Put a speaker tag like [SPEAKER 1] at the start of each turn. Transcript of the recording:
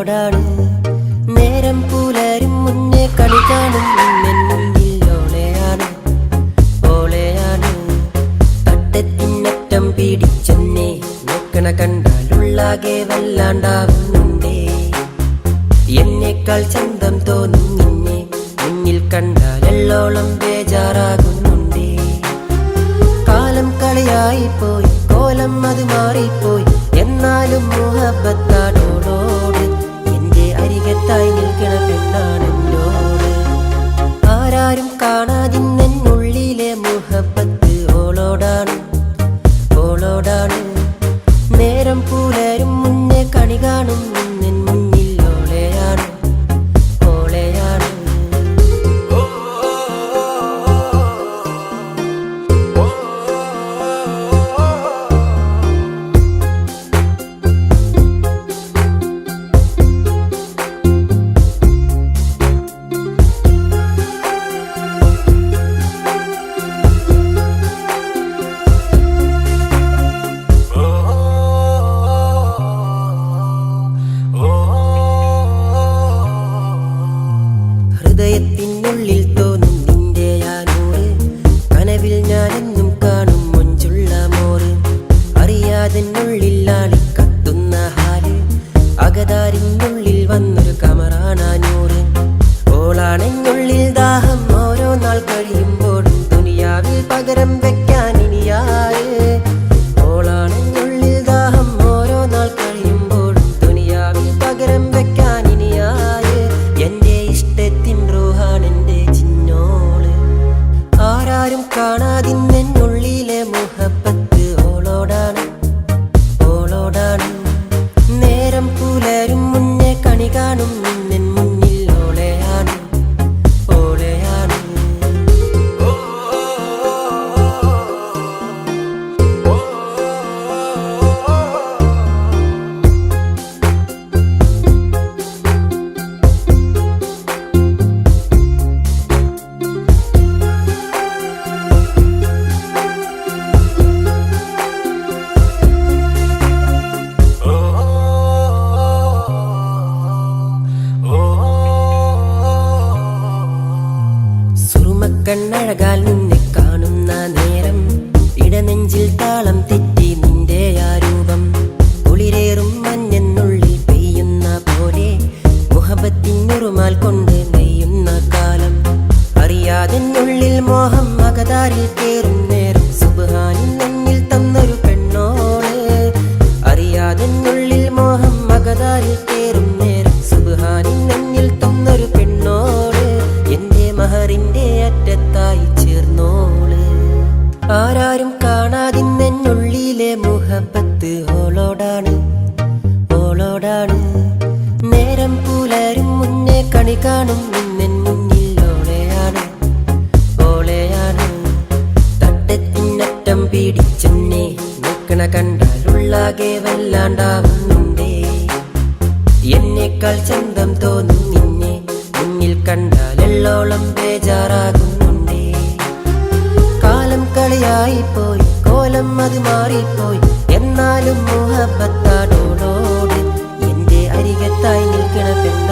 [SPEAKER 1] ഓളോടാണ് നേരം പുലരും മുന്നേ കളി കാണും ഓളെയാണ് ഓളെയാണ് തട്ടത്തിനറ്റം പിടിച്ചെന്നെ നോക്കണ കണ്ടാലുള്ളാകെ വല്ലാണ്ടാവുന്നുണ്ടേ എന്നേക്കാൾ ചന്തം തോന്നും നിന്നെ മുന്നിൽ കണ്ടാലെള്ളോളം ബേജാറാകുന്നുണ്ടേ കാലം കളിയായിപ്പോയി കോലം അത് മാറിപ്പോയി എന്നാലും മുഹബത്താണോളോട് എന്റെ അരികത്തായി നിൽക്കണ പെണ്ണാണെന്നോട് ആരാരും കാണാതിന്നുള്ളിലെ മുഹബത്ത് ഓളോടാണ് ഓളോടാണ് നേരം പുലരും മുന്നേ കണി കാണും മുന്നിൽ ഓളെയാണ് ഓളെയാണ് ഹൃദയത്തിനുള്ളിൽ തോന്നും നിന്റെ ആ നൂറ് കനവിൽ ഞാനെന്നും കാണും മൊഞ്ചുള്ള മോറ് അറിയാതെന്നുള്ളിൽ ആളിക്കത്തുന്ന ഹാല് അകതാരിനുള്ളിൽ വന്നൊരു കമറാണൂറ് ഓളാണെന്നുള്ളിൽ ദാഹം ഓരോ നാൾ കഴിയുമ്പോഴും ദുനിയാവിൽ പകരം വെക്കാൻ ഇനിയാറ് ഓളാണെന്നുള്ളിൽ ദാഹം ഓരോ നാൾ കഴിയുമ്പോഴും ദുനിയാവിൽ പകരം വെക്കാൻ ഇനിയാറ് എന്റെ ഇഷ്ടത്തിൻ റൂഹാണെന്റെ ചിന്നോള് ആരാരും കാണാതിന്നുള്ളിലെ മുഹബത്ത് ഓളോടാണ് ഓളോടാണ് നേരം പുലരും മുന്നേ കണി കാണും മുന്നിൽ ഓളെയാണ് ഓളെയാണ് കണ്ണഴകാൽ നിന്നെ കാണുന്ന നേരം ഇടനെഞ്ചിൽ താളം തെറ്റി നിന്റെ ആ രൂപം കുളിരേറും മഞ്ഞെന്നുള്ളിൽ പെയ്യുന്ന പോലെ മുഹബത്തിനുറുമാൽ കൊണ്ട് നെയ്യുന്ന കാലം അറിയാതെന്നുള്ളിൽ മോഹം അകതാരിൽ കേറും നേരം സുബ്ഹാനിൻ എന്നിൽ തന്നൊരു പെണ്ണോള് അറിയാതെന്നുള്ളിൽ മോഹം അകതാരിൽ കേറും നേരം സുബ്ഹാനിൻ എന്നിൽ തന്നൊരു പെണ്ണോള് എന്റെ മഹറിന്റെ അറ്റത്തായി ചേർന്നോള് ആരാരും കാണാതിന്നുള്ളിലെ മുഹബത്ത് ഓളോടാണ് ഓളോടാണ് നേരം പുലരും മുന്നേ കണി കാണും മുന്നിൽ ഓളെയാണ് ഓളെയാണ് തട്ടത്തിനറ്റം പിടിച്ചെന്നെ നോക്കണ കണ്ടാലുള്ളാകെ വല്ലാണ്ടാവുന്നുണ്ടേ എന്നേക്കാൾ ചന്തം തോന്നും നിന്നെ മുന്നിൽ കണ്ടാലെള്ളോളം ബേജാറാകുന്നുണ്ടേ കാലം കളിയായിപ്പോയി കോലം അത് മാറിപ്പോയി എന്നാലും മുഹബത്താണോളോട് എന്റെ അരികത്തായി നിൽക്കണ പെണ്ണ്